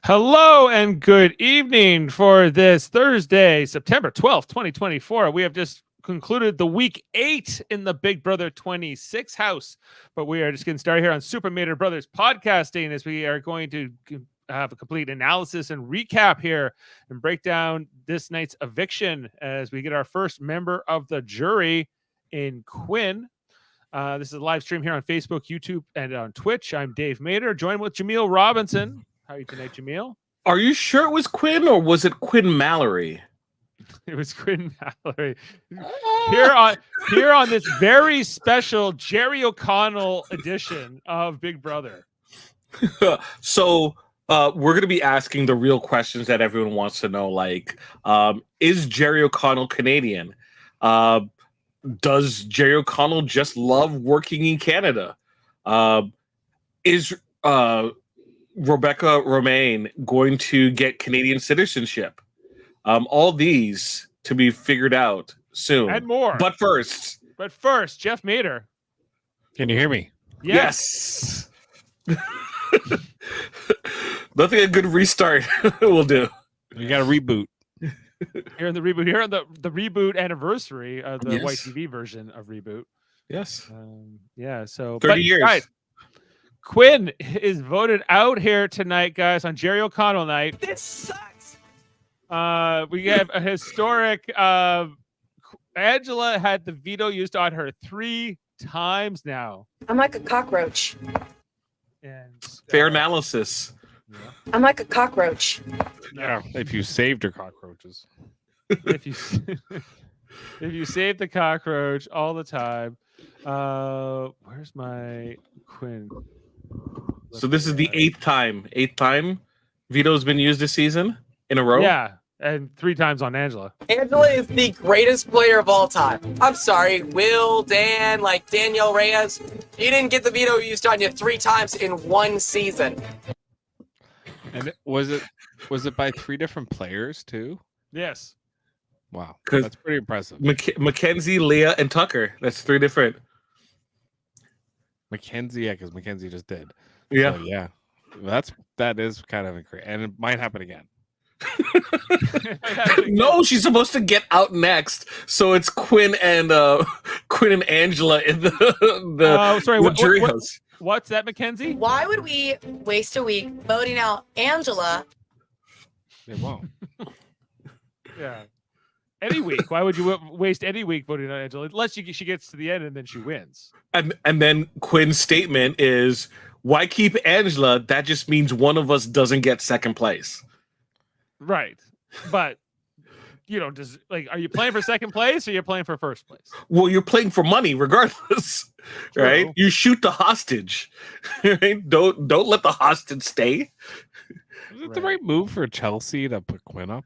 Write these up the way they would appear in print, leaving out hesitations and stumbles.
Hello and good evening for this Thursday, September 12th, 2024. We have just concluded the week 8 in the Big Brother 26 house, but we are just getting started here on Super Mater Brothers podcasting as we are going to have a complete analysis and recap here and break down this night's eviction as we get our first member of the jury in Quinn. This is a live stream here on Facebook, YouTube, and on Twitch. I'm Dave Mater, joined with Jaemeel Robinson. How are you tonight, Jaemeel? Are you sure it was Quinn or was it Quinn Mallory? It was Quinn Mallory. Here on this very special Jerry O'Connell edition of Big Brother. So we're going to be asking the real questions that everyone wants to know, like, is Jerry O'Connell Canadian? Does Jerry O'Connell just love working in Canada? Is Rebecca Romaine going to get Canadian citizenship? All these to be figured out soon. And more. But first, Jeff Mater. Can you hear me? Yes. Nothing a good restart will do. You got to reboot. Here on the reboot anniversary of the White TV version of Reboot. Yes. So 30 years. Guys, Quinn is voted out here tonight, guys, on Jerry O'Connell night. This sucks. We have a historic. Angela had the veto used on her 3 times now. I'm like a cockroach. And fair analysis. Yeah. I'm like a cockroach. Yeah, if you saved your cockroaches. if you save the cockroach all the time. Where's my Quinn? So this is the eighth time veto's been used this season in a row. Yeah, and 3 times on Angela. Angela is the greatest player of all time. I'm sorry, Will, Dan, like Danielle Reyes, you didn't get the veto used on you 3 times in 1 season. And was it by 3 different players too? Yes. Wow, that's pretty impressive. Mackenzie, Leah, and Tucker. That's 3 different. Mackenzie, yeah, because Mackenzie just did. Yeah, so, yeah. That is kind of incredible, and it might happen again. No, she's supposed to get out next, so it's Quinn and Angela in the jury house. What's that, Mackenzie? Why would we waste a week voting out Angela? They won't. Yeah. Any week. Why would you waste any week voting on Angela? Unless she gets to the end and then she wins. And then Quinn's statement is, why keep Angela? That just means one of us doesn't get second place. Right. But, are you playing for second place or you're playing for first place? Well, you're playing for money regardless, right? True. You shoot the hostage, right? Don't let the hostage stay. Is it the right move for Chelsea to put Quinn up?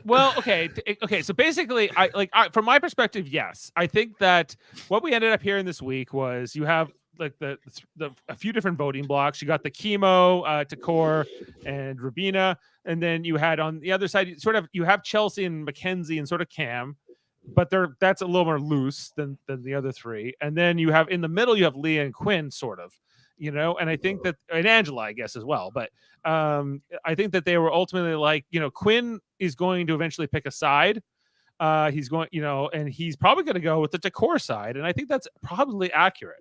Well, okay. So basically, from my perspective, yes. I think that what we ended up hearing this week was you have like a few different voting blocks. You got the Chemo, Takor, and Rabina, and then you had on the other side, you have Chelsea and Mackenzie and sort of Cam, but that's a little more loose than the other 3. And then you have in the middle, you have Leah and Quinn, sort of. And I think that, and Angela, I guess, as well. But I think that they were ultimately like, Quinn is going to eventually pick a side. He's going, and he's probably going to go with the Takor side. And I think that's probably accurate,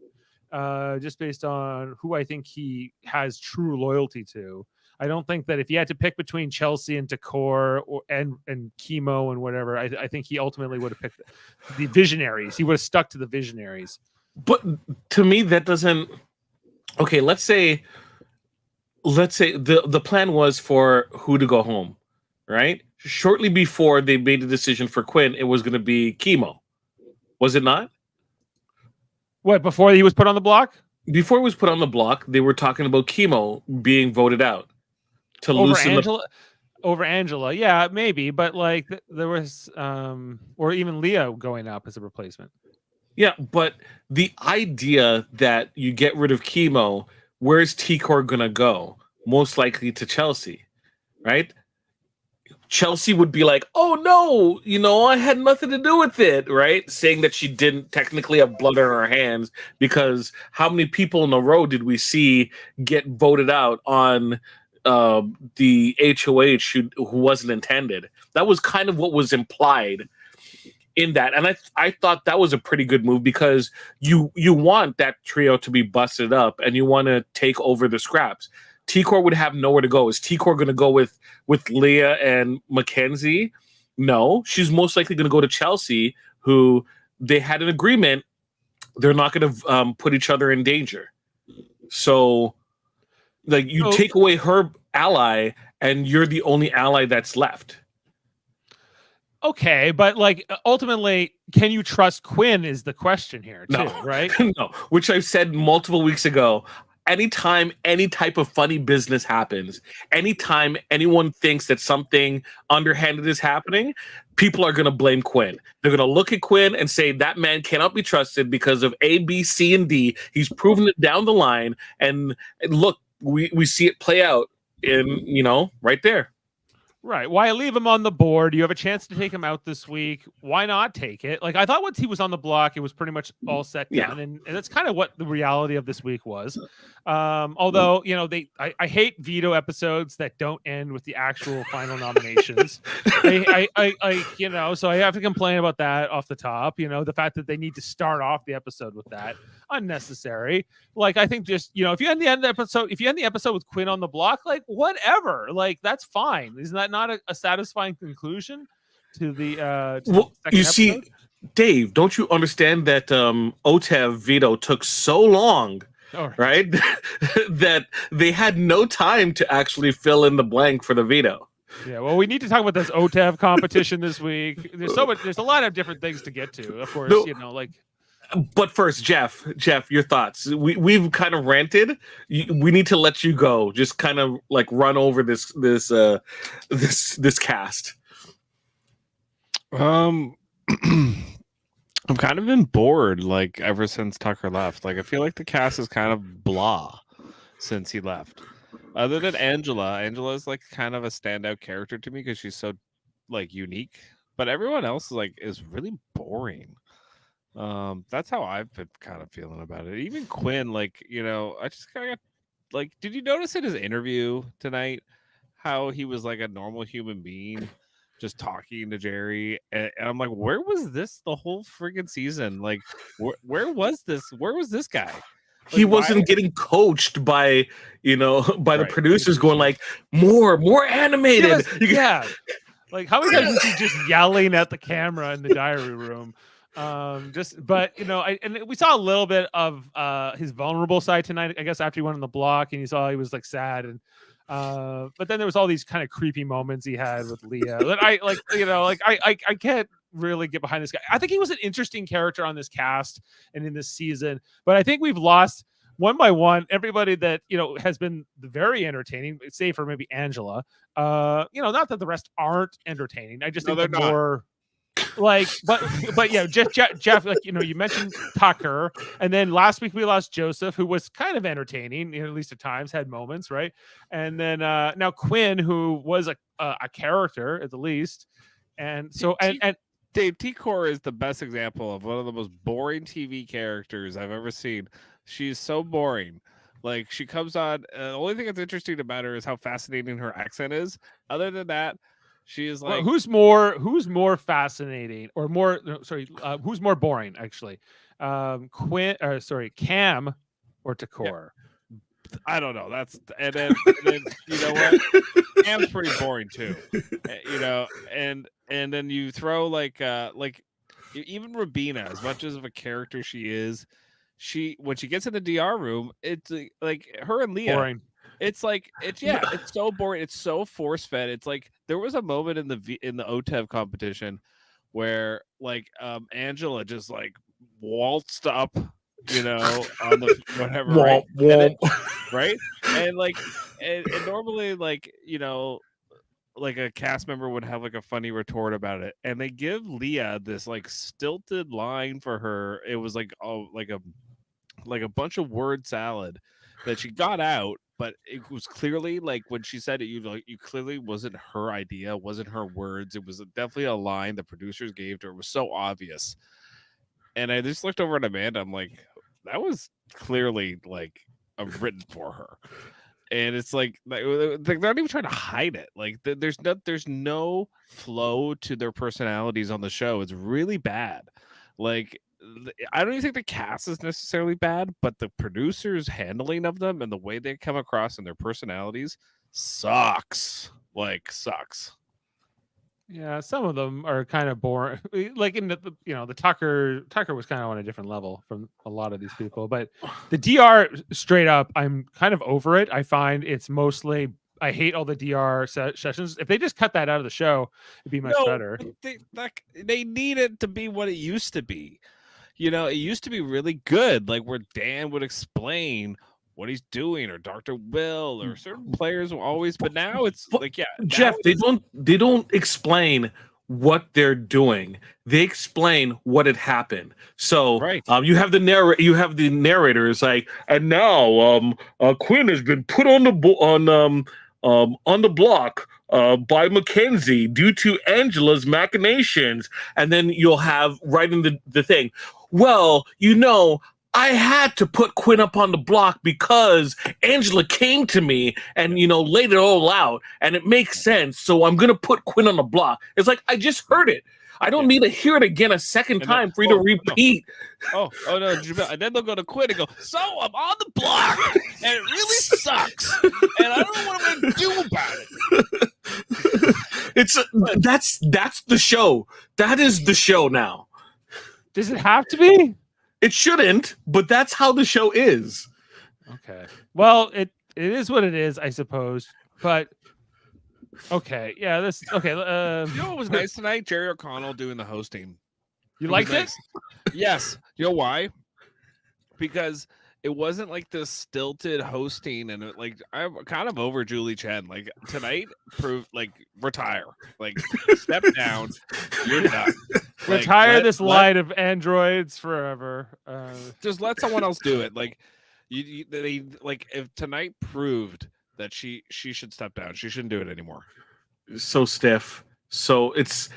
just based on who I think he has true loyalty to. I don't think that if he had to pick between Chelsea and Takor and Chemo and whatever, I think he ultimately would have picked the visionaries. He would have stuck to the visionaries. But to me, that doesn't. Okay, let's say the plan was for who to go home, right? Shortly before they made the decision for Quinn, it was going to be Chemo. Was it not? What, before he was put on the block? Before he was put on the block, they were talking about Chemo being voted out to loosen over Angela. Yeah, maybe, but there was or even Leah going up as a replacement. Yeah, but the idea that you get rid of Chemo, where's Takor gonna go? Most likely to Chelsea, right? Chelsea would be like, "Oh no, I had nothing to do with it," right? Saying that she didn't technically have blood on her hands because how many people in a row did we see get voted out on the HOH who wasn't intended? That was kind of what was implied in that, and I thought that was a pretty good move because you want that trio to be busted up and you want to take over the scraps. T-Core would have nowhere to go. Is T-Core going to go with Leah and Mackenzie? No, she's most likely going to go to Chelsea, who they had an agreement. They're not going to put each other in danger. So, like, you take away her ally, and you're the only ally that's left. Okay, but like ultimately, can you trust Quinn is the question here too, right? No, which I've said multiple weeks ago. Anytime any type of funny business happens, anytime anyone thinks that something underhanded is happening, people are going to blame Quinn. They're going to look at Quinn and say that man cannot be trusted because of A, B, C, and D. He's proven it down the line. And look, we see it play out in, right there. Right. Why leave him on the board? You have a chance to take him out this week. Why not take it? Like, I thought once he was on the block, it was pretty much all set done. And that's kind of what the reality of this week was. Although, I hate veto episodes that don't end with the actual final nominations. So I have to complain about that off the top. The fact that they need to start off the episode with that, unnecessary. Like, I think just, if you end the episode with Quinn on the block, like, whatever, like, that's fine. Isn't that not a satisfying conclusion to the you see, Dave, don't you understand that OTEV veto took so long, right? that they had no time to actually fill in the blank for the veto. Yeah, well, we need to talk about this OTEV competition this week. There's a lot of different things to get to, of course. But first, Jeff, your thoughts. We've kind of ranted. We need to let you go. Just kind of like run over this cast. I'm kind of been bored, like, ever since Tucker left. Like, I feel like the cast is kind of blah since he left. Other than Angela is like kind of a standout character to me because she's so like unique. But everyone else is really boring. That's how I've been kind of feeling about it. Even Quinn, I just kind of did you notice in his interview tonight how he was like a normal human being just talking to Jerry? And I'm like, where was this the whole friggin' season? Like, where was this? Where was this guy? He wasn't getting coached by the producers going like, more animated. Yeah. Like, how many times is he just yelling at the camera in the diary room? And we saw a little bit of his vulnerable side tonight, I guess, after he went on the block and you saw he was like sad and but then there was all these kind of creepy moments he had with Leah that I can't really get behind this guy. I think he was an interesting character on this cast and in this season, but I think we've lost one by one everybody that has been very entertaining, save for maybe Angela. Not that the rest aren't entertaining. I just think they're more but yeah, Jeff, you mentioned Tucker, and then last week we lost Joseph, who was kind of entertaining, at least at times, had moments, right? And then now Quinn, who was a character at the least, and so and Dave, T-Core is the best example of one of the most boring TV characters I've ever seen. She's so boring. Like, she comes on. The only thing that's interesting about her is how fascinating her accent is. Other than that, she is like, who's more fascinating or more? Who's more boring? Actually, Cam or Takor? Yeah. I don't know. And then you know what? Cam's pretty boring too. And then you throw even Rabina, as much as of a character she is, when she gets in the DR room, it's like her and Leah. Boring. It's so boring. It's so force fed. It's like there was a moment in the OTEV competition where Angela just waltzed up, on the whatever, right? Right? And and normally a cast member would have a funny retort about it, and they give Leah this stilted line for her. It was a bunch of word salad that she got out but it was clearly like when she said it, you clearly wasn't her idea, wasn't her words. It was definitely a line the producers gave to her. It was so obvious. And I just looked over at Amanda. I'm like, that was clearly like written for her. And it's like they're not even trying to hide it. Like there's no flow to their personalities on the show. It's really bad. Like I don't even think the cast is necessarily bad, but the producers' handling of them and the way they come across and their personalities sucks. Like sucks. Yeah, some of them are kind of boring. Like in the Tucker was kind of on a different level from a lot of these people, but the DR straight up, I'm kind of over it. I find it's mostly I hate all the DR sessions. If they just cut that out of the show, it'd be much better. They need it to be what it used to be. You know, it used to be really good, like where Dan would explain what he's doing, or Dr. Will, or certain players will always. But now it's like, yeah, Jeff, they don't explain what they're doing. They explain what had happened. So right. You have the narrators like, and now Quinn has been put on the block by Mackenzie due to Angela's machinations, and then you'll have right in the thing. Well, I had to put Quinn up on the block because Angela came to me and, laid it all out, and it makes sense. So I'm going to put Quinn on the block. It's like, I just heard it. I don't need to hear it again a second time for you to repeat. No. Oh, no. And then they'll go to Quinn and go, so I'm on the block and it really sucks. And I don't know what I'm going to do about it. That's the show. That is the show now. Does it have to be? It shouldn't, but that's how the show is. Okay. Well, it is what it is, I suppose. But okay, yeah, okay. You know what was nice tonight? Jerry O'Connell doing the hosting. You liked it? Yes. You know why? Because it wasn't like this stilted hosting, and I'm kind of over Julie Chen. Like tonight, retire, step down. You're done. Retire this line of androids forever. Just let someone else do it. If tonight proved that she should step down, she shouldn't do it anymore. So stiff. So it's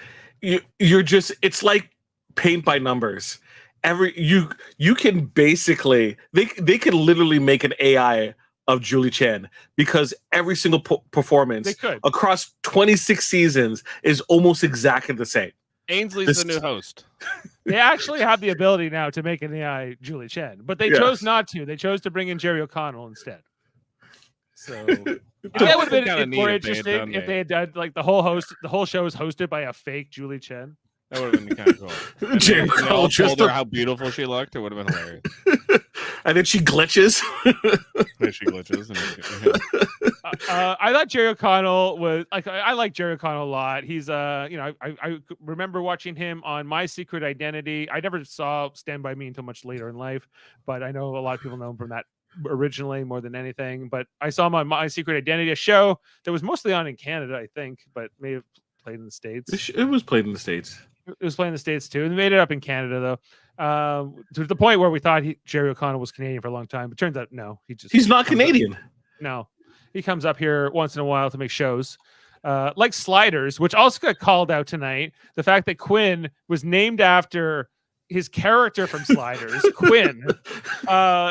like paint by numbers. You can basically they could literally make an AI of Julie Chen, because every single performance across 26 seasons is almost exactly the same. Ainsley's the new host. They actually have the ability now to make an AI Julie Chen, but they chose not to. They chose to bring in Jerry O'Connell instead. So that would have been more interesting if they had done the whole show is hosted by a fake Julie Chen. That would have been kind of cool. Jerry O'Connell told her how beautiful she looked. It would have been hilarious. And then she glitches. I thought Jerry O'Connell was I like Jerry O'Connell a lot. He's I remember watching him on My Secret Identity. I never saw Stand By Me until much later in life, but I know a lot of people know him from that originally more than anything. But I saw him on My Secret Identity, a show that was mostly on in Canada, I think, but may have played in the States. It was played in the States. It was playing in the States too, and they made it up in Canada though. To the point where we thought Jerry O'Connell was Canadian for a long time, but turns out no, he's not Canadian. No, he comes up here once in a while to make shows, like Sliders, which also got called out tonight. The fact that Quinn was named after his character from Sliders, Quinn,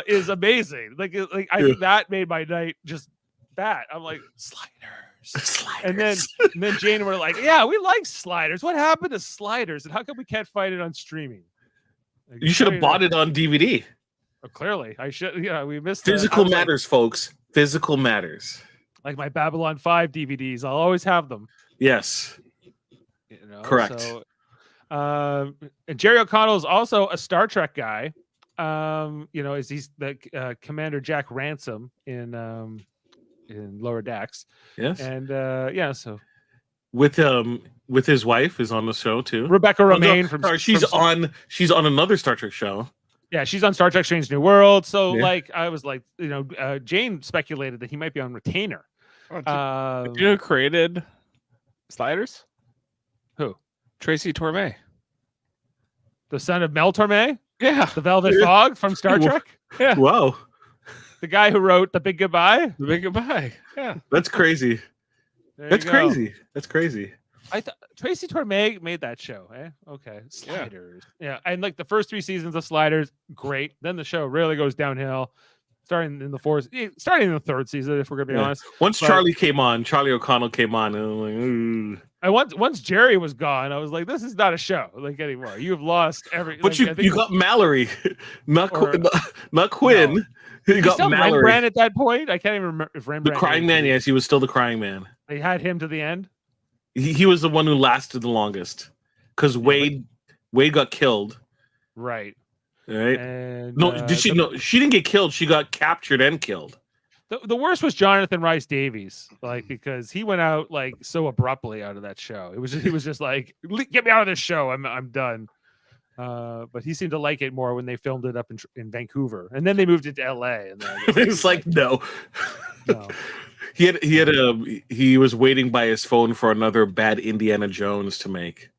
is amazing. I think that made my night just bad. I'm like, Sliders. And then Jane were like, yeah, we like Sliders. What happened to Sliders? And how come we can't find it on streaming? You should have bought it on DVD. Oh, clearly, I should. We missed physical matters, folks. Physical matters. Like my Babylon 5 DVDs, I'll always have them. Yes. Correct. So, and Jerry O'Connell is also a Star Trek guy. Is he's the Commander Jack Ransom in Lower Decks. Yes. And so with his wife is on the show too. Rebecca Romaine she's on another Star Trek show. Yeah, she's on Star Trek Strange New World. So I was like, Jane speculated that he might be on retainer. Do you know who created Sliders? Who? Tracy Torme. The son of Mel Torme? Yeah. The Velvet Fog from Star Trek? Yeah. Wow. The guy who wrote The Big Goodbye. The Big Goodbye. Yeah. That's crazy. There That's you go. crazy. That's crazy. I thought Tracy Torme made that show. Okay. Sliders. Yeah. And like the first 3 seasons of Sliders, great. Then the show really goes downhill. Starting in the 3rd season, if we're gonna be honest. Once But- Charlie O'Connell came on, and I'm like, ooh. And once Jerry was gone, I was like, this is not a show like anymore. You have lost every. But like, I think you got Mallory, not Or- not Quinn. No. You was got still Mallory, Rembrandt at that point. I can't even remember if the Rembrandt. crying man. Yes, he was still the crying man. They had him to the end. He was the one who lasted the longest because Wade got killed. Right. Right? And No, did she? No, she didn't get killed. She got captured and killed. The worst was Jonathan Rhys Davies, like because he went out like so abruptly out of that show. He was just like, get me out of this show. I'm done. But he seemed to like it more when they filmed it up in Vancouver, and then they moved it to L.A. And then It's like no. no. He was waiting by his phone for another bad Indiana Jones to make.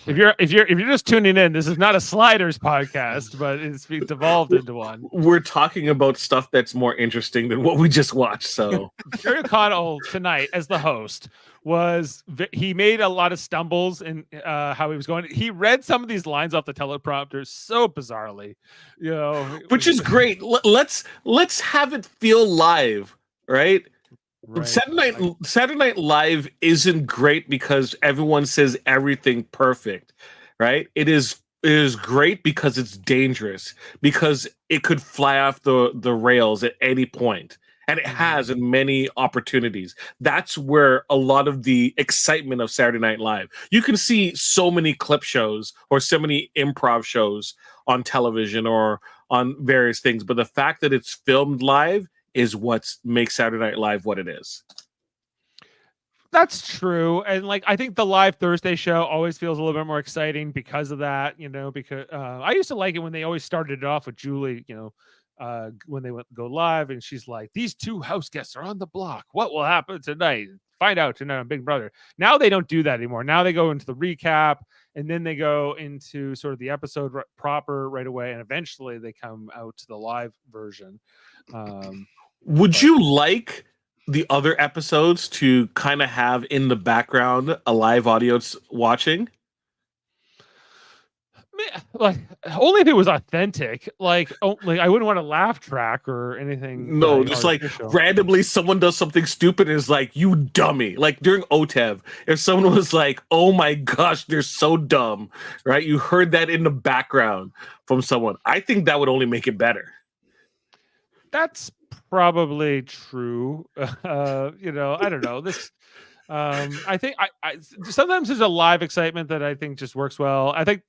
If you're just tuning in, this is not a Sliders podcast, but it's devolved into one. We're talking about stuff that's more interesting than what we just watched. So Jerry O'Connell tonight as the host he made a lot of stumbles in how he was going. He read some of these lines off the teleprompter so bizarrely, which is great. Let's have it feel live, right? right. Saturday Night Live isn't great because everyone says everything perfect, right? It is great because it's dangerous, because it could fly off the rails at any point, and it has in many opportunities. That's where a lot of the excitement of Saturday Night Live. You can see so many clip shows or so many improv shows on television or on various things, but the fact that it's filmed live is what makes Saturday Night Live what it is. That's true. And like, I think the live Thursday show always feels a little bit more exciting because of that, because I used to like it when they always started it off with Julie, when they go live and she's like, these 2 house guests are on the block. What will happen tonight? Find out tonight on Big Brother. Now they don't do that anymore. Now they go into the recap and then they go into sort of the episode proper right away. And eventually they come out to the live version. Would you like the other episodes to kind of have in the background a live audience watching? Like only if it was authentic. Like I wouldn't want a laugh track or anything. No, just like randomly someone does something stupid and is like, you dummy. Like during OTEV, if someone was like, oh my gosh, they're so dumb, right? You heard that in the background from someone. I think that would only make it better. That's probably true. I don't know. This I think I sometimes there's a live excitement that I think just works well. I think,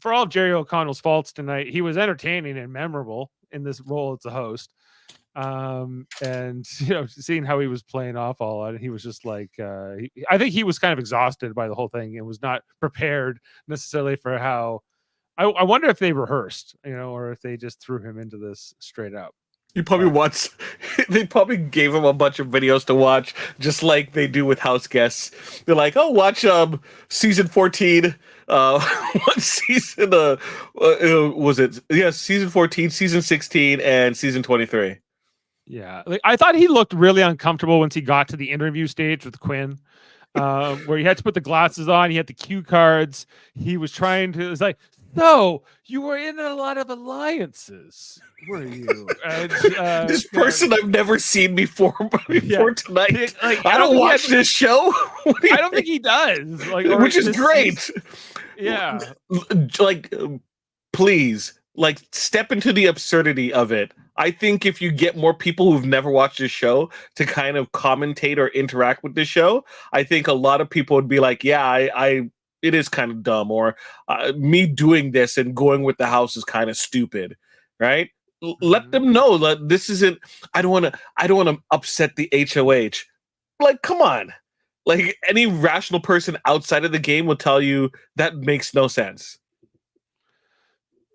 for all of Jerry O'Connell's faults tonight, he was entertaining and memorable in this role as a host. And seeing how he was playing off all on it, he was just like I think he was kind of exhausted by the whole thing and was not prepared necessarily for how I wonder if they rehearsed, or if they just threw him into this straight up. You probably they probably gave him a bunch of videos to watch, just like they do with house guests. They're like, oh, watch season 14. What season was it? Yeah, season 14, season 16, and season 23. Yeah, like, I thought he looked really uncomfortable once he got to the interview stage with Quinn, where he had to put the glasses on. He had the cue cards. He was trying to. It's like, so you were in a lot of alliances, were you? And, this person I've never seen before tonight. Like, I don't watch this show. I don't think he does. Like, which is great. Yeah. Like, please, like, step into the absurdity of it. I think if you get more people who've never watched this show to kind of commentate or interact with this show, I think a lot of people would be like, yeah, it is kind of dumb, or me doing this and going with the house is kind of stupid, right? Let them know that this isn't. I don't want to upset the HOH. Like, come on! Like any rational person outside of the game will tell you that makes no sense.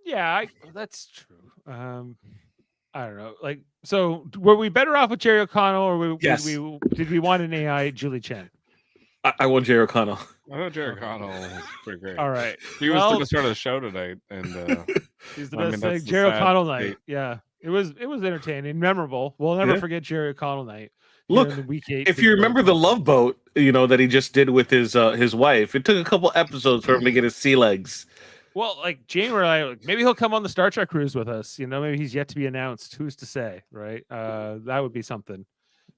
Yeah, that's true. I don't know. Like, so were we better off with Jerry O'Connell, or Yes. did we want an AI Julie Chen? I want Jerry O'Connell. I thought Jerry O'Connell was pretty great. All right. He was the best part of the show tonight, and he's the best thing. Jerry O'Connell night. Yeah. It was entertaining, memorable. We'll never Yeah. forget Jerry O'Connell night. Look, in the week 8 if Big you Brother remember the podcast. Love Boat, that he just did with his wife, it took a couple episodes for him to get his sea legs. Well, like January, maybe he'll come on the Star Trek cruise with us. Maybe he's yet to be announced. Who's to say, right? That would be something.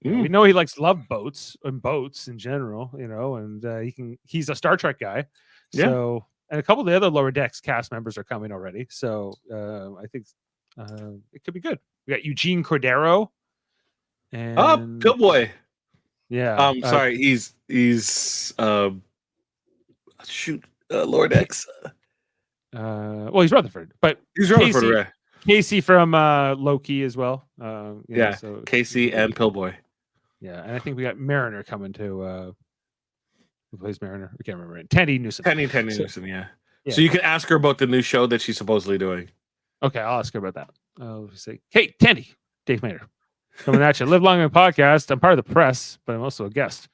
We know he likes love boats and boats in general, and he's a Star Trek guy. Yeah. So, and a couple of the other Lower Decks cast members are coming already. So I think it could be good. We got Eugene Cordero. And Pillboy. Yeah. Sorry, he's Lord X. Well, he's Rutherford, but He's Rutherford, right? Casey from Loki as well. So Casey and Pillboy. Yeah, and I think we got Mariner coming to who plays Mariner? I can't remember it. Tandy Newsom. Tandy Newsom, yeah. So you can ask her about the new show that she's supposedly doing. Okay, I'll ask her about that. I'll say, hey, Tandy, Dave Maynard, coming at you. Live Long and Podcast. I'm part of the press, but I'm also a guest.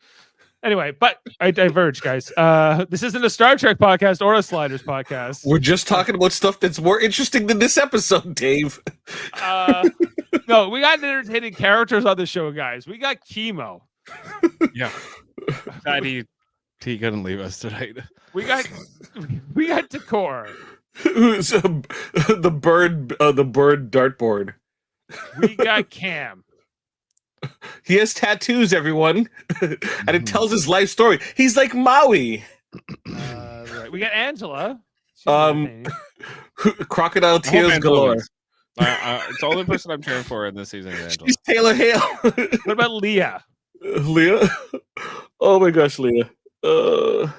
Anyway, but I diverge, guys. This isn't a Star Trek podcast or a Sliders podcast. We're just talking about stuff that's more interesting than this episode, Dave. No, we got entertaining characters on the show, guys. We got Chemo. Yeah. He couldn't leave us tonight. We got Decor. Who's the bird dartboard? We got Cam. He has tattoos, everyone, and it tells his life story. He's like Maui. Right. We got Angela. Crocodile tears galore. It's the only person I'm cheering for in this season. Angela. She's Taylor Hale. What about Leah? Leah? Oh my gosh, Leah. Leah,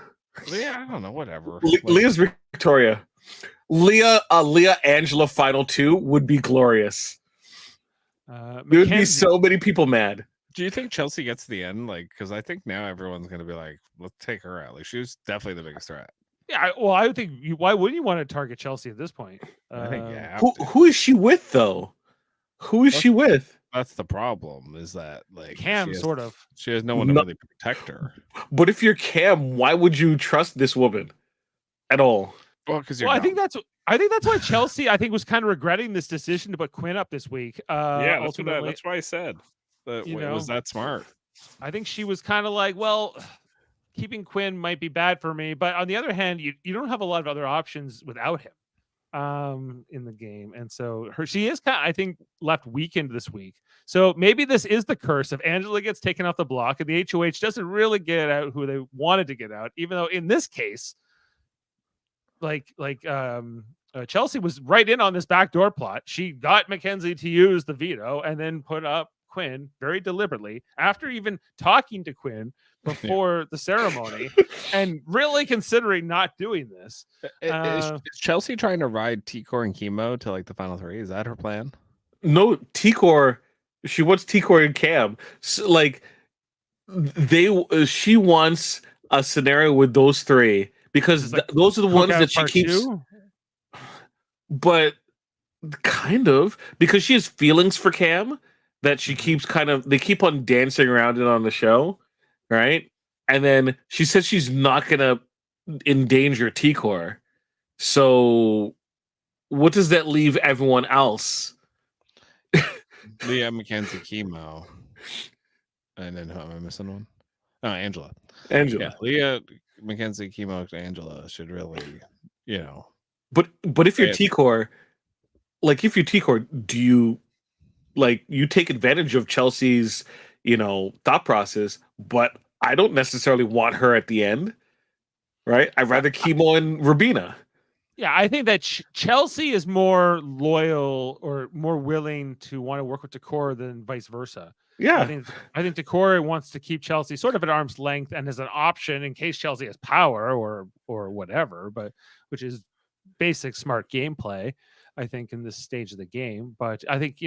I don't know. Whatever. Leah's Victoria. Leah, Angela final 2 would be glorious. There would be so many people mad. Do you think Chelsea gets to the end? Because I think now everyone's going to be like, let's take her out. She was definitely the biggest threat. Yeah, I would think. Why wouldn't you want to target Chelsea at this point? I think who is she with though? Who is she with? That's the problem. Is that Cam sort of? She has no one to really protect her. But if you're Cam, why would you trust this woman at all? Well, because I think that's why Chelsea was kind of regretting this decision to put Quinn up this week. That's why I said that was that smart. I think she was kind of like, well, keeping Quinn might be bad for me, but on the other hand, you don't have a lot of other options without him in the game, and so she is kind of, I think, left weakened this week. So maybe this is the curse. If Angela gets taken off the block and the HOH doesn't really get out who they wanted to get out, even though in this case, Chelsea was right in on this backdoor plot. She got Mackenzie to use the veto and then put up Quinn very deliberately after even talking to Quinn before the ceremony and really considering not doing this. Is Chelsea trying to ride T-Core and Chemo to the final 3? Is that her plan? No, T-Core. She wants T-Core and Cam. So, she wants a scenario with those 3 because those are the ones that she keeps. But kind of, because she has feelings for Cam that she keeps they keep on dancing around it on the show, right? And then she says she's not gonna endanger T-Core. So what does that leave everyone else? Leah, Mackenzie, Chemo. And then who am I missing one? Oh, Angela. Yeah, Leah, Mackenzie, Chemo, Angela should really, But if you're T-Core, do you you take advantage of Chelsea's, thought process, but I don't necessarily want her at the end, right? I'd rather Chemo and Rubina. Yeah, I think that Chelsea is more loyal or more willing to want to work with Decor than vice versa. Yeah, I think Decor wants to keep Chelsea sort of at arm's length and as an option in case Chelsea has power or whatever, but which is basic smart gameplay, I think, in this stage of the game. But I think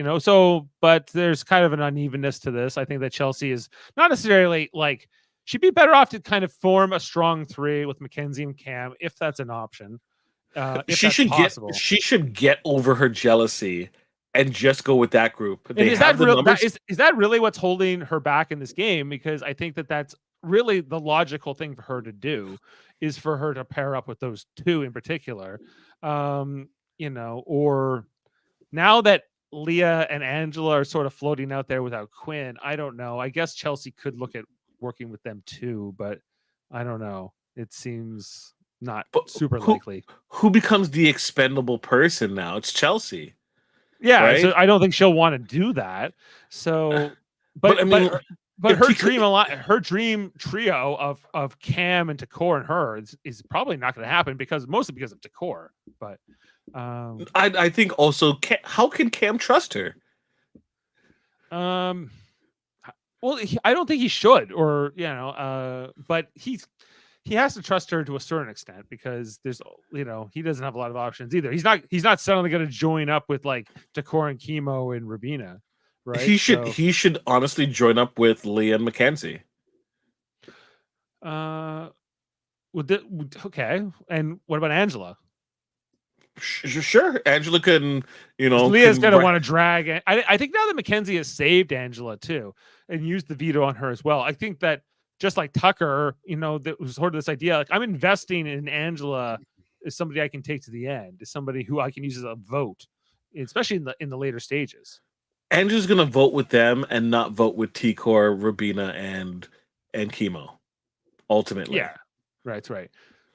but there's kind of an unevenness to this. I think that Chelsea is not necessarily she'd be better off to kind of form a strong 3 with Mackenzie and Cam if that's an option. She should get over her jealousy and just go with that group. Is that really what's holding her back in this game? Because I think that that's really the logical thing for her to do, is for her to pair up with those 2 in particular. Or now that Leah and Angela are sort of floating out there without Quinn. I don't know. I guess Chelsea could look at working with them too, but I don't know. It seems not But super who- likely. Who becomes the expendable person now? It's Chelsea. Yeah, right? so I don't think she'll want to do that. So, But I mean, but if her she could- her dream trio of Cam and Takor and her is probably not going to happen mostly because of Takor. But I think also, how can Cam trust her? well, I don't think he should, or but he has to trust her to a certain extent because there's he doesn't have a lot of options either. He's not suddenly going to join up with like Takor and Chemo and Rabina, right? He should honestly join up with Leah and Mackenzie. Okay, and what about Angela? Sure, Angela can, Leah's going to want to drag it. I think now that Mackenzie has saved Angela too and used the veto on her as well. I think that just like Tucker, that was sort of this idea, like I'm investing in Angela as somebody I can take to the end, as somebody who I can use as a vote, especially in the later stages. Angela's going to vote with them and not vote with T-Core, Rabina, and Chemo. Ultimately, yeah, right.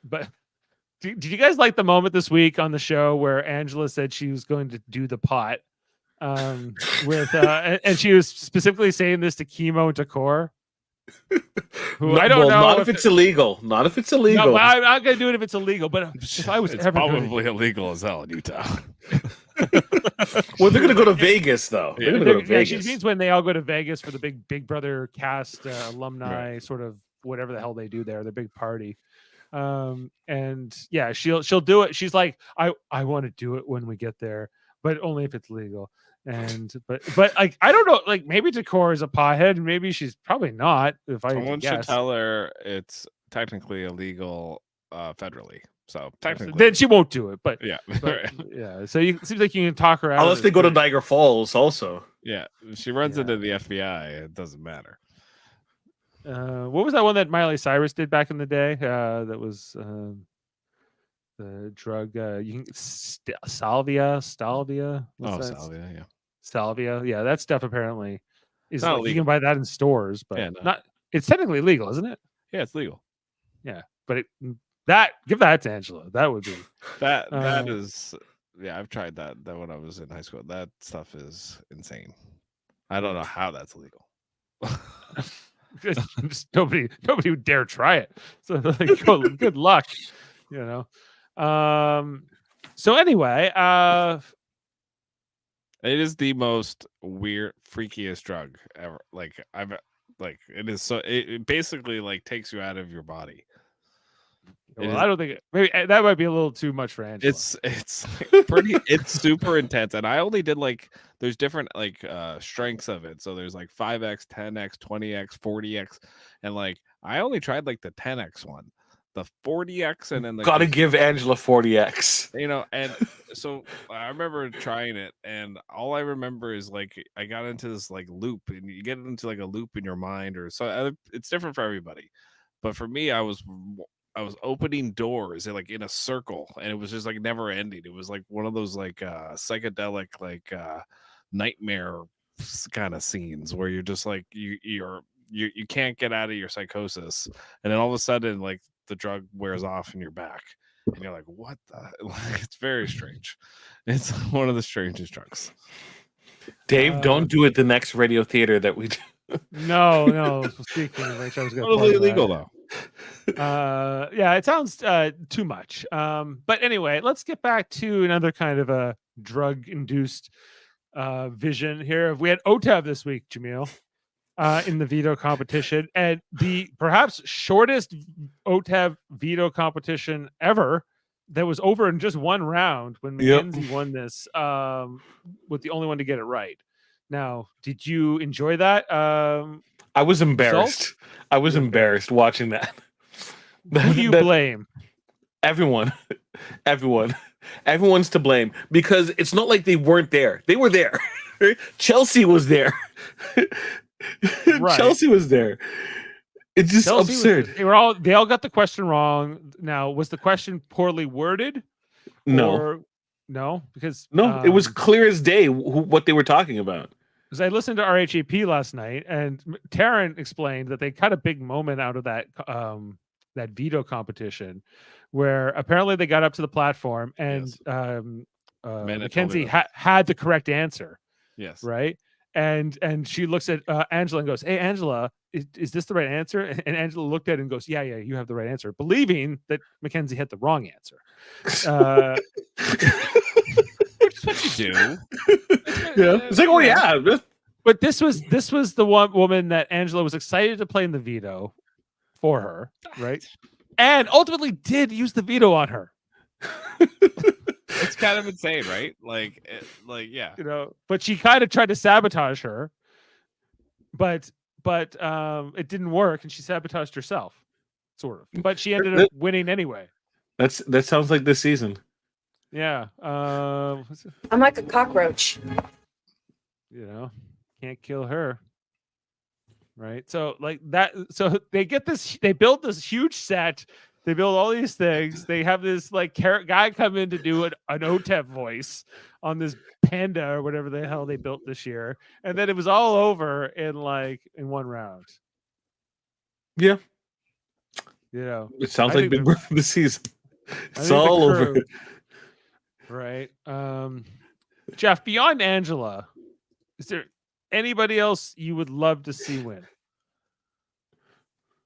But did you guys like the moment this week on the show where Angela said she was going to do the pot with and she was specifically saying this to Chemo and Takor? I don't know. Not if it's illegal. Not if it's illegal. No, I'm not going to do it if it's illegal. But if I was it's ever probably illegal as hell in Utah. Well, they're going to go to Vegas, though. They're going to go to Vegas. She means when they all go to Vegas for the Big Brother cast alumni, sort of whatever the hell they do there, their big party. And yeah, she'll do it. She's like, I want to do it when we get there, but only if it's legal. And but like I don't know, like maybe Takor is a pothead, and maybe she's probably not. If I Someone should guess. tell her it's technically illegal federally. So technically, then she won't do it. But yeah, yeah. So it seems like you can talk her out. Unless they go to Niagara Falls, also. Yeah, if she runs into the FBI, it doesn't matter. What was that one that Miley Cyrus did back in the day? That was the drug. You can salvia. What's that? Salvia, yeah. Salvia. Yeah, that stuff apparently is not like, you can buy that in stores, but Yeah, no. not. It's technically legal, isn't it? Yeah, it's legal. Yeah, but give that to Angela. That would be That is. Yeah, I've tried that when I was in high school. That stuff is insane. I don't know how that's legal. just nobody would dare try it. So like, good luck, So anyway, it is the most weird, freakiest drug ever. Like it is so. It basically like takes you out of your body. Well, I don't think maybe that might be a little too much for Angela. It's like pretty. It's super intense, and I only did like there's different like strengths of it. So there's like 5x, 10x, 20x, 40x, and like I only tried like the 10x one, the 40x, and then Gotta give Angela 40x. And so I remember trying it, and all I remember is like I got into this like loop, and you get into like a loop in your mind, or so it's different for everybody. But for me, I was opening doors like in a circle, and it was just like never ending. It was like one of those like psychedelic like nightmare kind of scenes where you're just like you can't get out of your psychosis, and then all of a sudden like the drug wears off and you're back, and you're like, what the? Like, it's very strange. It's one of the strangest drugs. Dave, don't do it the next radio theater that we do. No. Speaking of which, I was going to Totally illegal though. Yeah, it sounds too much. But anyway, let's get back to another kind of a drug-induced vision here. We had OTAV this week, Jaemeel, in the veto competition, and the perhaps shortest OTAV veto competition ever. That was over in just one round when Mackenzie won this. Was the only one to get it right. Now, did you enjoy that? I was embarrassed. I was embarrassed watching that. Who do you blame? Everyone. Everyone's to blame because it's not like they weren't there. They were there. Chelsea was there. Right. Chelsea was there. It's just Chelsea absurd. They all got the question wrong. Now, was the question poorly worded? No. No, because No, it was clear as day what they were talking about. because I listened to RHAP last night, and Taryn explained that they cut a big moment out of that that veto competition, where apparently they got up to the platform and Mackenzie had the correct answer. Yes. Right. And she looks at Angela and goes, "Hey, Angela, is this the right answer?" And Angela looked at it and goes, "Yeah, you have the right answer," believing that Mackenzie had the wrong answer. Which is what you do. Yeah, it's like, oh yeah. But this was the one woman that Angela was excited to play in the veto for her, right? And ultimately did use the veto on her. It's kind of insane, right? Yeah. But she kind of tried to sabotage her, but it didn't work, and she sabotaged herself, sort of. But she ended up winning anyway. That sounds like this season. Yeah. I'm like a cockroach. Can't kill her. Right. So like that. So they build this huge set. They build all these things. They have this like carrot guy come in to do an OTEP voice on this panda or whatever the hell they built this year. And then it was all over in one round. Yeah. It sounds like Big Brother this season. It's all over. Right. Jeff, beyond Angela, is there anybody else you would love to see win?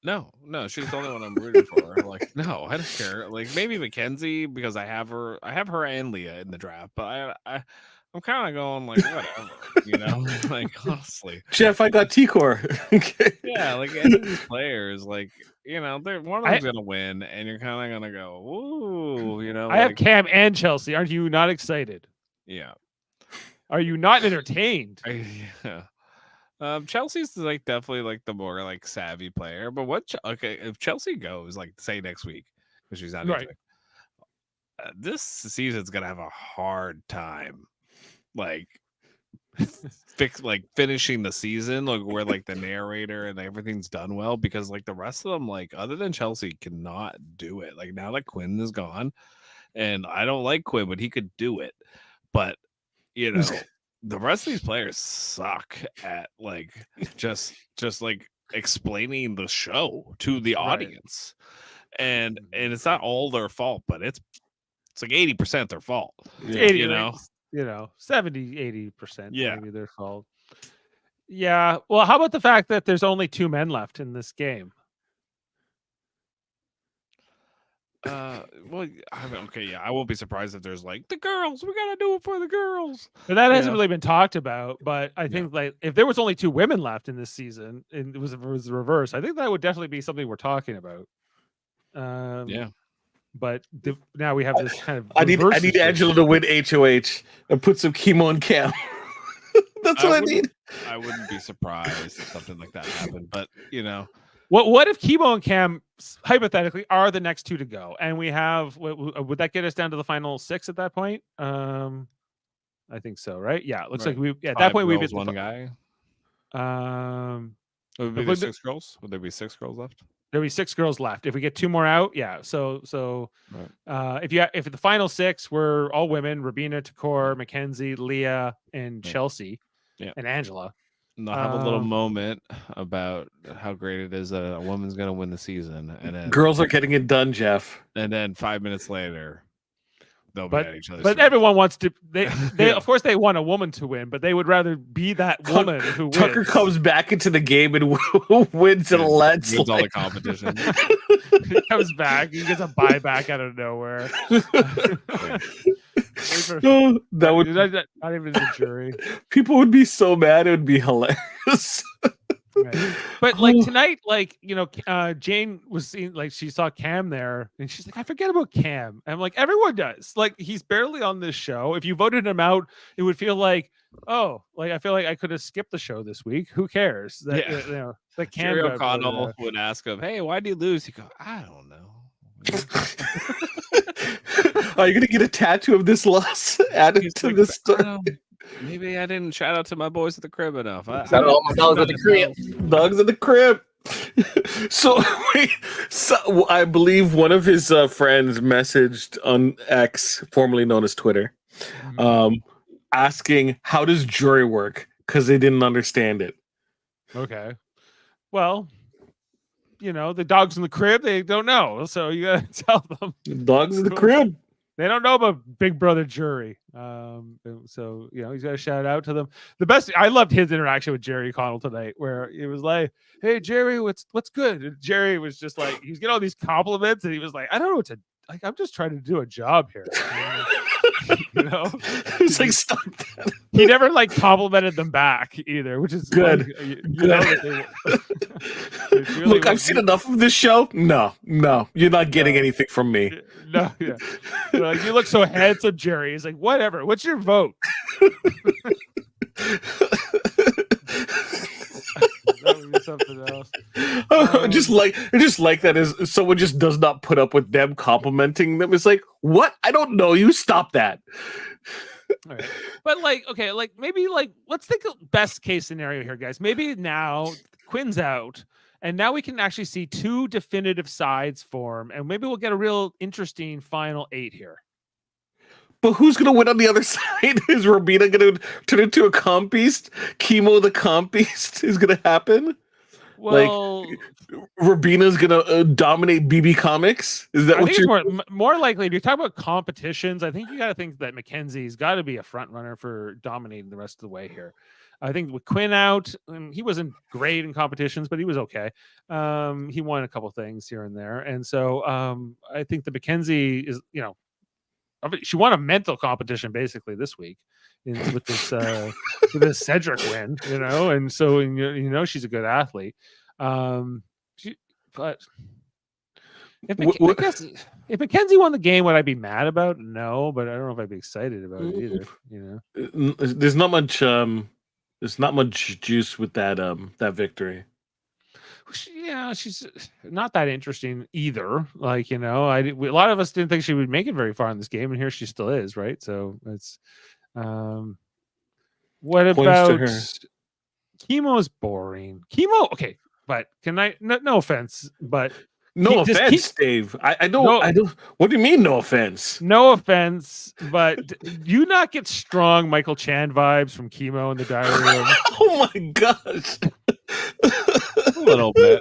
No, she's the only one I'm rooting for. Like, no, I don't care. Like, maybe Mackenzie, because I have her and Leah in the draft, but I'm kind of going like whatever, like honestly. Jeff, I got T-Core. Okay. Yeah, like any of these players, like they're one of them's gonna win, and you're kind of gonna go, ooh, I have Cam and Chelsea. Aren't you not excited? Yeah. Are you not entertained? Yeah. Chelsea's like definitely like the more like savvy player, but if Chelsea goes like say next week because she's not right. This season's gonna have a hard time like finishing the season like where like the narrator and everything's done well, because like the rest of them, like other than Chelsea, cannot do it. Like now that Quinn is gone, and I don't like Quinn, but he could do it, but the rest of these players suck at like just like explaining the show to the audience, and it's not all their fault, but it's like 80% their fault. 70, 80% maybe their fault. Yeah. Well, how about the fact that there's only 2 men left in this game? Well, I mean, okay, yeah, I won't be surprised if there's like the girls. We gotta do it for the girls. But that hasn't really been talked about. But I think like if there was only 2 women left in this season, and it was the reverse, I think that would definitely be something we're talking about. Yeah. But now we have this kind of. I need Angela to win HOH and put some chemo on Cam. That's what I need. I wouldn't be surprised if something like that happened, but What if Chemo and Cam hypothetically are the next 2 to go, and we have would that get us down to the final 6 at that point? I think so, right? Yeah, it looks like at that point we'd be one guy. Would there be 6 girls? Would there be 6 girls left? There'll be 6 girls left if we get 2 more out. Yeah. So if the final 6 were all women, Rabina, Takor, Mackenzie, Leah, and Chelsea, and Angela. And I'll have a little moment about how great it is that a woman's going to win the season, and then girls are getting it done, Jeff. And then 5 minutes later, they'll be at each other. But everyone wants to. They of course they want a woman to win, but they would rather be that woman who wins. Tucker comes back into the game and wins in a landslide. Wins all the competition. He comes back. He gets a buyback out of nowhere. That would not even the jury. People would be so mad. It would be hilarious. Right. But like tonight, like Jane was seeing, like she saw Cam there, and she's like, "I forget about Cam." And I'm like, everyone does. Like he's barely on this show. If you voted him out, it would feel like, oh, like I feel like I could have skipped the show this week. Who cares? That like Cam Jerry O'Connell would ask him, "Hey, why did you lose?" He go, "I don't know." Are you gonna get a tattoo of this loss added to this story? Maybe I didn't shout out to my boys at the crib enough. Shout out all my dogs at the crib. Dogs at the crib. So I believe one of his friends messaged on X, formerly known as Twitter, asking how does jury work because they didn't understand it. Okay. Well, the dogs in the crib, they don't know. So you got to tell them. The dog's in the crib. They don't know about Big Brother jury. So, he's got to shout out to them. The best, I loved his interaction with Jerry Connell tonight, where he was like, "Hey, Jerry, what's good?" And Jerry was just like, he was getting all these compliments, and he was like, "I don't know what to, like, I'm just trying to do a job here." It's like, stop that. He never complimented them back either, which is good. Good. Really Look, I've seen enough of this show. No, you're not getting anything from me. No, yeah. Like, you look so handsome, Jerry. He's like, whatever. What's your vote? That would be something else. Just like that is someone just does not put up with them complimenting them. It's like, what? I don't know you. Stop that. All right. But maybe let's think of best case scenario here, guys. Maybe now Quinn's out, and now we can actually see two definitive sides form, and maybe we'll get a real interesting final 8 here. But who's going to win on the other side? Is Robina going to turn into a comp beast? Chemo the comp beast is going to happen? Well, Robina's going to dominate BB Comics? Is that I what think you're... it's more likely, if you're talking about competitions, I think you got to think that Mackenzie's got to be a front runner for dominating the rest of the way here. I think with Quinn out, he wasn't great in competitions, but he was okay. He won a couple things here and there. And so I think that Mackenzie is, she won a mental competition basically this week with this Cedric win, and so she's a good athlete. But if Mackenzie won the game, would I be mad about? No, but I don't know if I'd be excited about it either. There's not much. There's not much juice with that victory. Yeah, she's not that interesting either. A lot of us didn't think she would make it very far in this game, and here she still is, right? So it's what about Chemo's boring. Chemo, okay, but can I? No offense, but no offense, Dave. I don't. What do you mean, no offense? No offense, but do you not get strong Michael Chan vibes from Chemo in the diary room? Oh my gosh. A little bit.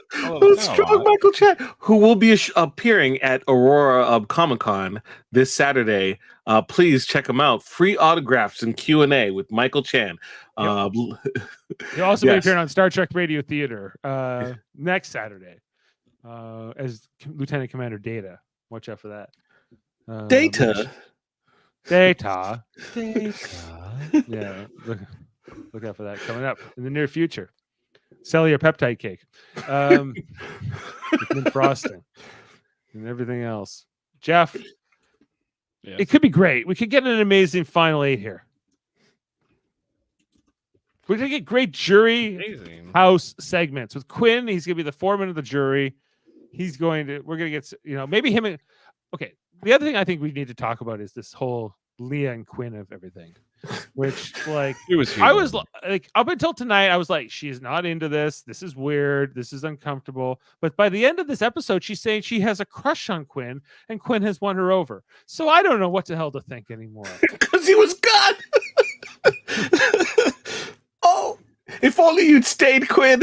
Strong Michael Chan, who will be appearing at Aurora Comic-Con this Saturday. Please check him out. Free autographs and Q&A with Michael Chan. Yep. He'll also be appearing on Star Trek Radio Theater next Saturday as Lieutenant Commander Data. Watch out for that. Data. Yeah, look out for that coming up in the near future. Sell your peptide cake, with frosting and everything else. Jeff, yes. It could be great. We could get an amazing final 8 here. We're gonna get great jury house segments with Quinn. He's gonna be the foreman of the jury. We're gonna get maybe him. Okay. The other thing I think we need to talk about is this whole Leah and Quinn of everything. Which it was I was like up until tonight, I was like, she's not into this. This is weird. This is uncomfortable. But by the end of this episode, she's saying she has a crush on Quinn, and Quinn has won her over. So I don't know what the hell to think anymore. Because he was gone. Oh, if only you'd stayed, Quinn.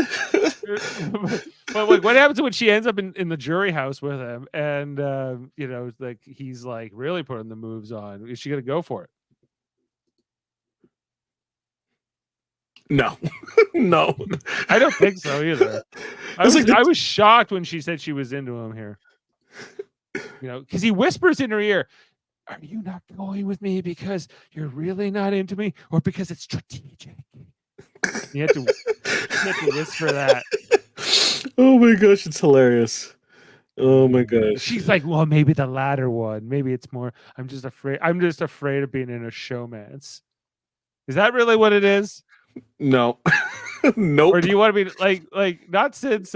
But what happens when she ends up in the jury house with him, and he's really putting the moves on? Is she gonna go for it? No, no, I don't think so either. I was shocked when she said she was into him here. Because he whispers in her ear, "Are you not going with me because you're really not into me, or because it's strategic?" You have to whisper that. Oh my gosh, it's hilarious. Oh my gosh. She's like, well, maybe the latter one. Maybe it's more. I'm just afraid of being in a showmance. Is that really what it is? No. Nope. Or do you want to be like not since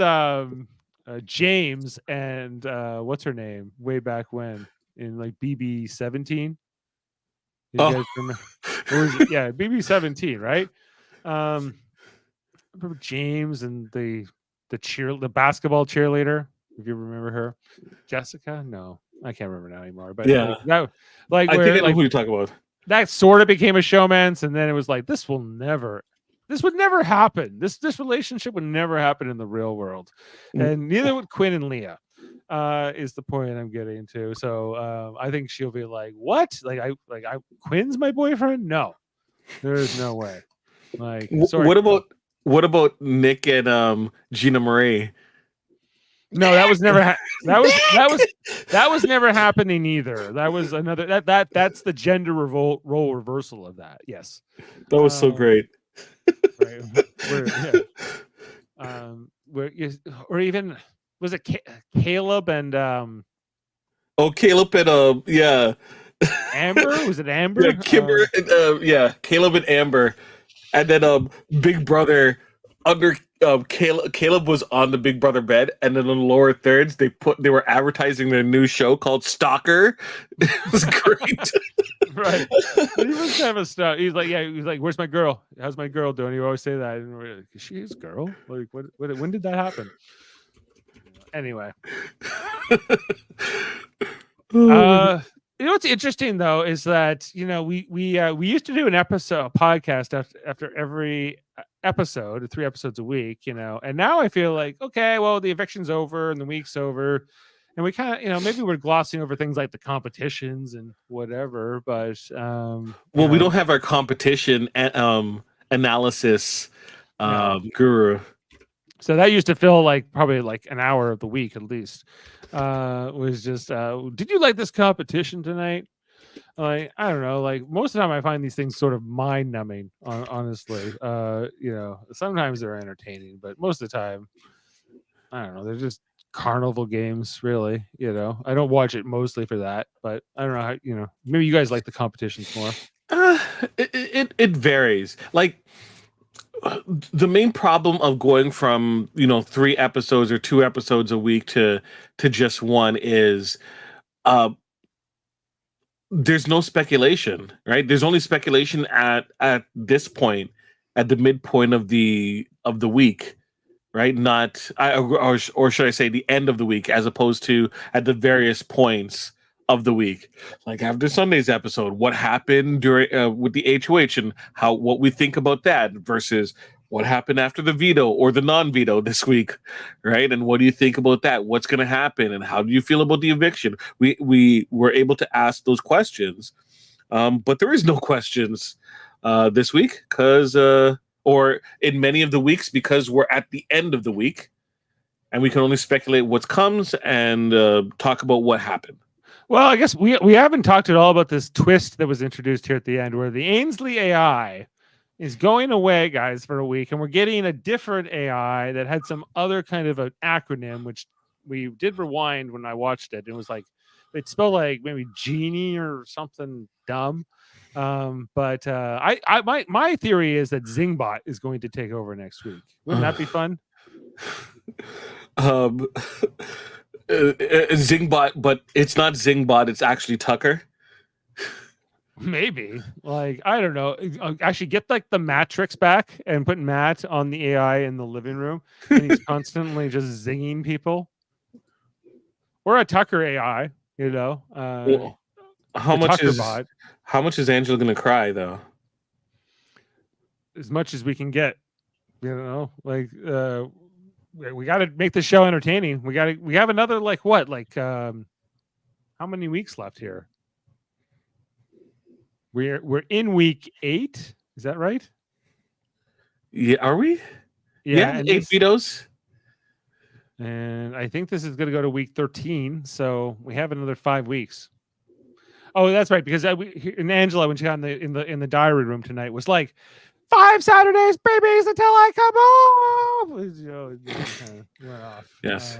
James and what's her name way back when in BB 17? You guys remember? Yeah, BB 17, right? Remember James and the basketball cheerleader? If you remember her, Jessica? No, I can't remember now anymore. But yeah, I think I know who you're talking about. that sort of became a showman's, and then it was like this would never happen. This relationship would never happen in the real world, and neither would Quinn and Leah. Is the point I'm getting to. So I think she'll be like, "What? I Quinn's my boyfriend? No, there is no way." Like, sorry. What about Nick and Gina Marie? No, that was never that was never happening either. That was another that's the gender role reversal of that. Yes, That was so great. Right. Or even was it Caleb and Caleb and yeah, Amber? Was it Amber? Yeah, Caleb and Amber, and then Big Brother under Caleb was on the Big Brother bed, and then in the lower thirds they were advertising their new show called Stalker. It was great. Right. He was kind of a stuff. He's like, where's my girl? How's my girl doing? You always say that. And we're like, is she his girl? Like, what? When did that happen? Anyway. You know what's interesting though is that we used to do a podcast after every episode, 3 episodes a week, and now I feel like, okay, well, the eviction's over and the week's over, and we kind of maybe we're glossing over things like the competitions and whatever, but we don't have our competition analysis guru. So that used to fill probably an hour of the week at least. Was just did you like this competition tonight? I don't know, most of the time I find these things sort of mind numbing, honestly. Sometimes they're entertaining, but most of the time I don't know, they're just carnival games, really. I don't watch it mostly for that, but I don't know how, maybe you guys like the competitions more. It varies. The main problem of going from 3 episodes or 2 episodes a week to just one is there's no speculation, right? There's only speculation at this point, at the midpoint of the week, right? Or should I say the end of the week, as opposed to at the various points of the week. Like after Sunday's episode, what happened during with the HOH and what we think about that versus what happened after the veto or the non-veto this week, right? And what do you think about that? What's going to happen, and how do you feel about the eviction? We were able to ask those questions, but there is no questions this week or in many of the weeks, because we're at the end of the week, and we can only speculate what comes and talk about what happened. Well, I guess we haven't talked at all about this twist that was introduced here at the end, where the Ainsley AI is going away, guys, for a week, and we're getting a different AI that had some other kind of an acronym, which we did rewind when I watched it. It was it spelled maybe genie or something dumb. But my theory is that Zingbot is going to take over next week. Wouldn't that be fun? Zingbot, but it's not Zingbot, it's actually Tucker. Maybe. I don't know. Actually get the Matrix back and put Matt on the AI in the living room, and he's constantly just zinging people. Or a Tucker AI, how much is Angela gonna cry though? As much as we can get. We got to make the show entertaining. We have another how many weeks left here? We're in week 8. Is that right? Yeah, are we? Yeah, 8 vetoes. And I think this is going to go to week 13, so we have another 5 weeks. Oh, that's right, because and Angela, when she got in the diary room tonight, was like, 5 Saturdays, babies, until I come home. It went off. Yes.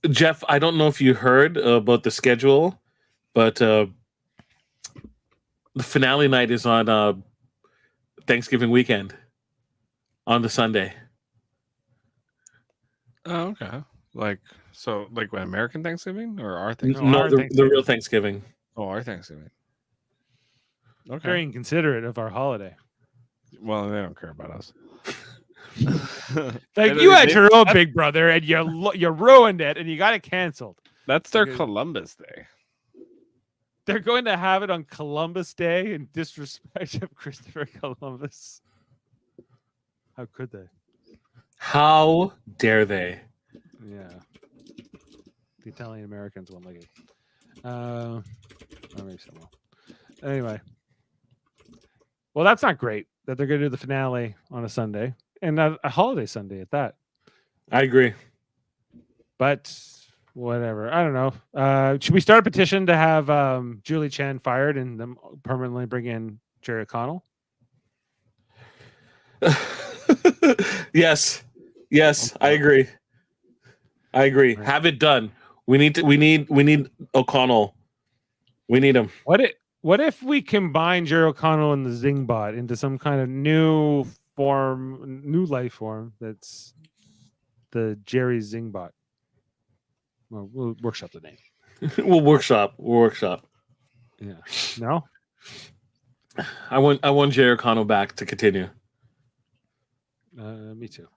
Jeff, I don't know if you heard about the schedule, but the finale night is on Thanksgiving weekend on the Sunday. Oh, okay. What, American Thanksgiving or our Thanksgiving? No, the real Thanksgiving. Oh, our Thanksgiving. Okay. Very inconsiderate of our holiday. Well, they don't care about us. You had your own Big Brother, and you ruined it, and you got it canceled. That's their Columbus Day. They're going to have it on Columbus Day in disrespect of Christopher Columbus. How could they? How dare they? Yeah. The Italian Americans won't like it. Or maybe some will. Anyway. Well, that's not great that they're going to do the finale on a Sunday and a holiday Sunday at that. I agree. But whatever. I don't know. Should we start a petition to have Julie Chen fired and them permanently bring in Jerry O'Connell? Yes, I agree. Right. Have it done. We need O'Connell. We need him. What if we combine Jerry O'Connell and the Zingbot into some kind of new life form that's the Jerry Zingbot? Well, we'll workshop the name. We'll workshop. Yeah. No? I want Jerry O'Connell back to continue. Me too.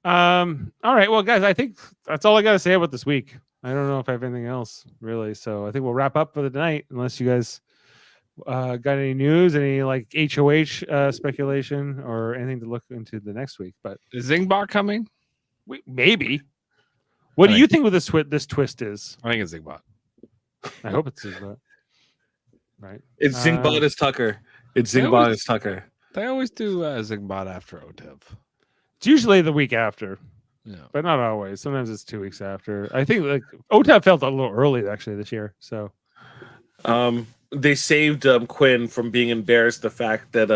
All right. Well, guys, I think that's all I got to say about this week. I don't know if I have anything else really. So I think we'll wrap up for the night unless you guys got any news, any like HOH speculation or anything to look into the next week. But Is Zingbot coming? maybe. What do you think with this twist is? I think it's Zingbot. I hope it's Zingbot. Right. It's Zingbot as Tucker. They always do Zingbot after OTIV. It's usually the week after, Yeah. but not always. Sometimes it's 2 weeks after. I think like OTAP felt a little early actually this year. So they saved Quinn from being embarrassed the fact that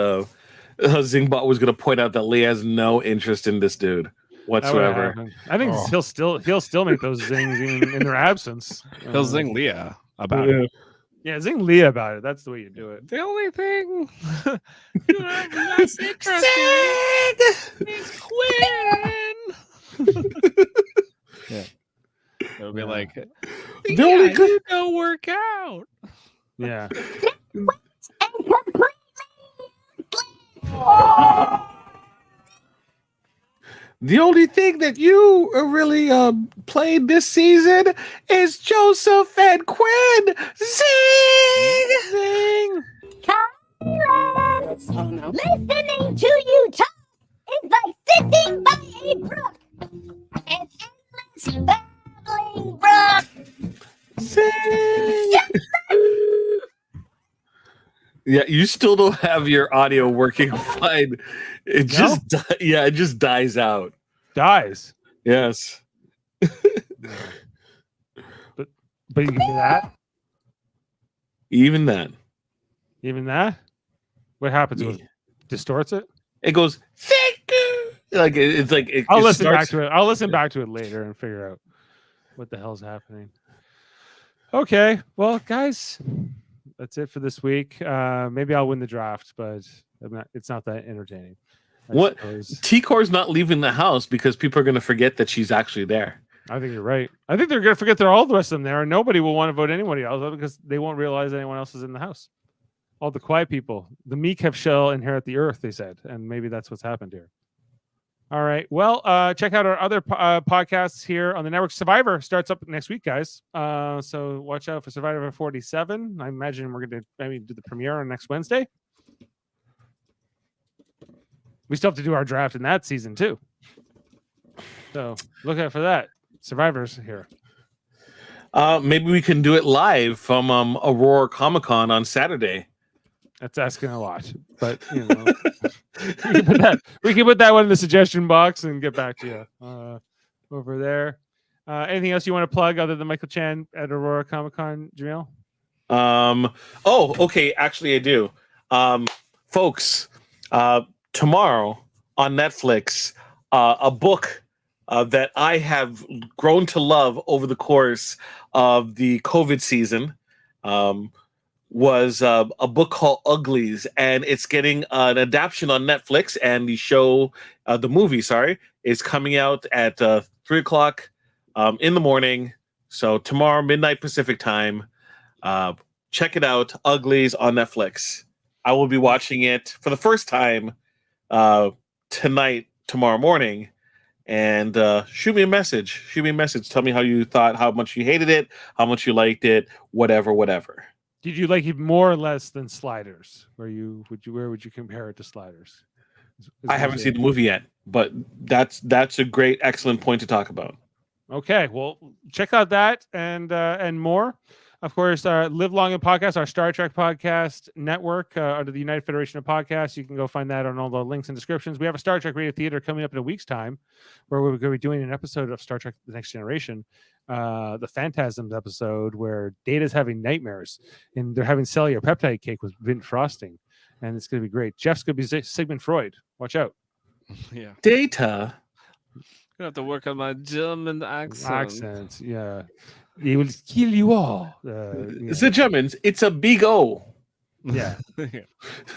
Zingbot was going to point out that Lee has no interest in this dude whatsoever. I think he'll still make those zings even in their absence. He'll zing Leah about it. Yeah, zing Leah about it. That's the way you do it. The only thing you have less interest in is Quinn. Yeah. It'll be like, only you go work out. Yeah. The only thing that you really played this season is Joseph and Quinn. Zing! Zing! Congrats! Oh, no. Listening to you talk is like sitting by a brook. An endless babbling brook. Zing! Yeah, you still don't have your audio working fine. It just it just dies out. Dies. Yes. But you can do that. Even that. Even that. What happens? With it? Distorts it. It goes like it's like it, I'll it listen starts- back to it. I'll listen back to it later and figure out what the hell's happening. Okay, well, guys, that's it for this week. Maybe I'll win the draft, but it's not that entertaining. What? T-Core's not leaving the house because people are going to forget that she's actually there. I think you're right. I think they're going to forget they're all the rest of them there, and nobody will want to vote anybody else because they won't realize anyone else is in the house. All the quiet people. The meek shall inherit the earth, they said, and maybe that's what's happened here. All right. Well, check out our other podcasts here on the network. Survivor starts up next week, guys. So watch out for Survivor 47. I imagine we're going to maybe do the premiere on next Wednesday. We still have to do our draft in that season too. So look out for that. Survivor's here. Maybe we can do it live from Aurora Comic-Con on Saturday. That's asking a lot, but you know, we can put that one in the suggestion box and get back to you over there. Anything else you want to plug other than Michael Chan at Aurora Comic-Con, Jaemeel? Oh, okay. Actually, I do. Folks, tomorrow on Netflix, a book that I have grown to love over the course of the COVID season was a book called Uglies, and it's getting an adaptation on Netflix, and the movie is coming out at 3:00 in the morning. So tomorrow, midnight Pacific time. Check it out, Uglies on Netflix. I will be watching it for the first time tomorrow morning, and shoot me a message. Tell me how you thought, how much you hated it, how much you liked it, whatever. Do Did you like it more or less than Sliders? Where would you compare it to Sliders? I haven't seen the movie yet, but that's a great, excellent point to talk about. Okay, well, check out that and more. Of course, Live Long and Podcast, our Star Trek podcast network under the United Federation of Podcasts. You can go find that on all the links and descriptions. We have a Star Trek Radio Theater coming up in a week's time where we're going to be doing an episode of Star Trek The Next Generation, the Phantasms episode where Data's having nightmares and they're having cellular peptide cake with mint frosting. And it's going to be great. Jeff's going to be Sigmund Freud. Watch out. Yeah. Data. I have to work on my German accent. Yeah. They will kill you all. The Germans, it's a big O. Yeah.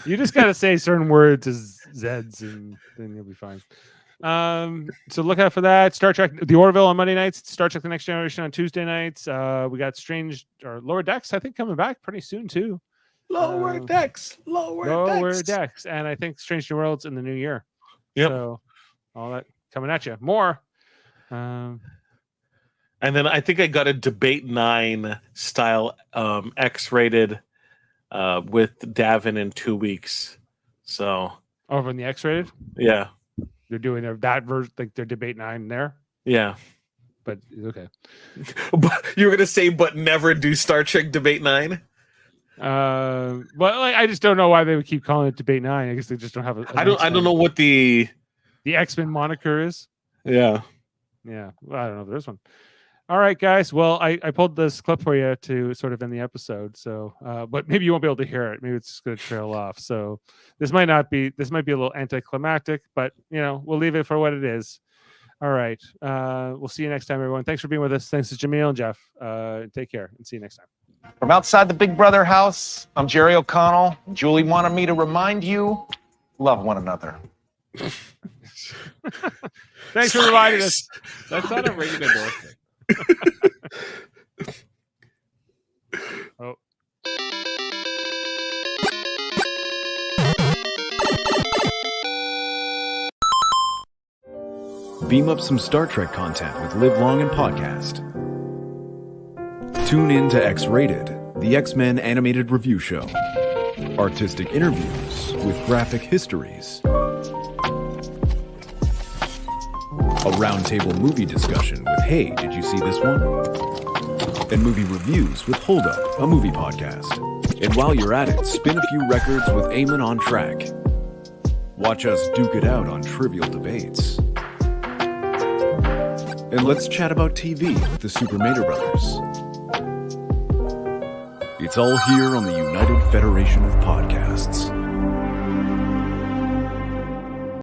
You just got to say certain words as Zeds and then you'll be fine. So look out for that. Star Trek The Orville on Monday nights, Star Trek The Next Generation on Tuesday nights. We got Lower Decks, I think, coming back pretty soon too. Lower Decks. And I think Strange New Worlds in the new year. Yep. So all that coming at you. More. And then I think I got a Debate 9 style X-rated with Davin in 2 weeks. So Over in the X-rated? yeah. They're doing that version, like their Debate 9 there? Yeah. But okay. But you were gonna say, but never do Star Trek Debate 9? Well, like, I just don't know why they would keep calling it Debate 9. I guess they just don't have I don't know what the X-Men moniker is. Yeah. Yeah. Well, I don't know if there's one. All right, guys. Well, I pulled this clip for you to sort of end the episode. So, but maybe you won't be able to hear it. Maybe it's just going to trail off. So this might be a little anticlimactic, but we'll leave it for what it is. All right. We'll see you next time, everyone. Thanks for being with us. Thanks to Jaemeel and Jeff. Take care and see you next time. From outside the Big Brother house, I'm Jerry O'Connell. Julie wanted me to remind you, love one another. Thanks for reminding us. That's not a ringing endorsement. Oh. Beam up some Star Trek content with Live Long and Podcast. Tune in to X-Rated, the X-Men animated review show. Artistic interviews with graphic histories. A roundtable movie discussion with Hey, did you see this one? And movie reviews with Hold Up, a movie podcast. And while you're at it, spin a few records with Eamon on Track. Watch us duke it out on trivial debates. And let's chat about TV with the Super Mater Brothers. It's all here on the United Federation of Podcasts.